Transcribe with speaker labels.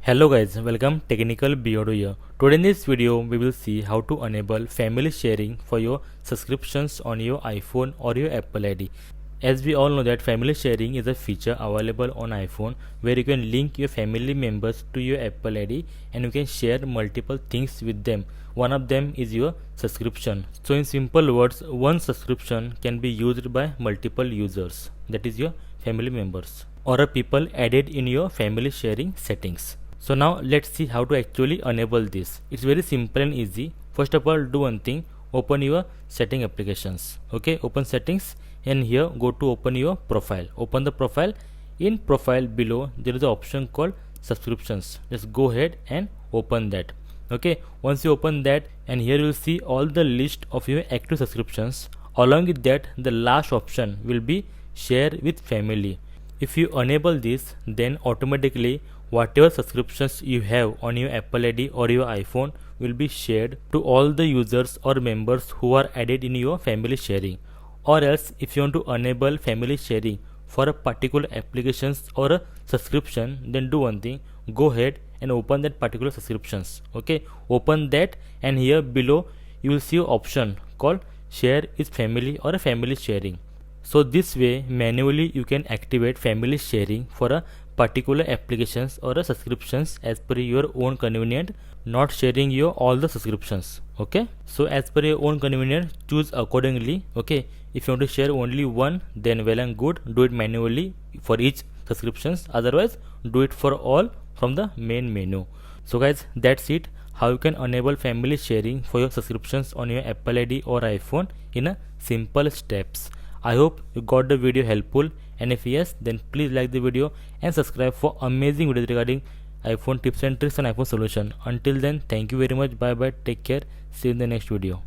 Speaker 1: Hello guys, welcome Technical Beardo here. Today in this video we will see how to enable family sharing for your subscriptions on your iPhone or your Apple ID. As we all know that family sharing is a feature available on iPhone where you can link your family members to your Apple ID and you can share multiple things with them. One of them is your subscription. So in simple words, one subscription can be used by multiple users, that is your family members or a people added in your family sharing settings. So now let's see how to actually enable this. It's very simple and easy. First of all, do one thing, open your setting applications. Okay, open settings and here go to open your profile. Open the profile. In profile below there is an option called subscriptions. Just go ahead and open that. Okay, once you open that, and here you will see all the list of your active subscriptions. Along with that, the last option will be share with family. If you enable this, then automatically whatever subscriptions you have on your Apple ID or your iPhone will be shared to all the users or members who are added in your family sharing. Or else, if you want to enable family sharing for a particular applications or a subscription, then do one thing, go ahead and open that particular subscriptions. Okay, open that, and here below you will see an option called share with family or a family sharing. So this way manually you can activate family sharing for a particular applications or a subscriptions as per your own convenient, not sharing your all the subscriptions. Okay, so as per your own convenience, choose accordingly. Okay, if you want to share only one, then well and good, do it manually for each subscriptions. Otherwise, do it for all from the main menu. So guys, that's it, how you can enable family sharing for your subscriptions on your Apple ID or iPhone in a simple steps. I hope you got the video helpful, and if yes, then please like the video and subscribe for amazing videos regarding iPhone tips and tricks and iPhone solution. Until then, thank you very much. Bye bye. Take care. See you in the next video.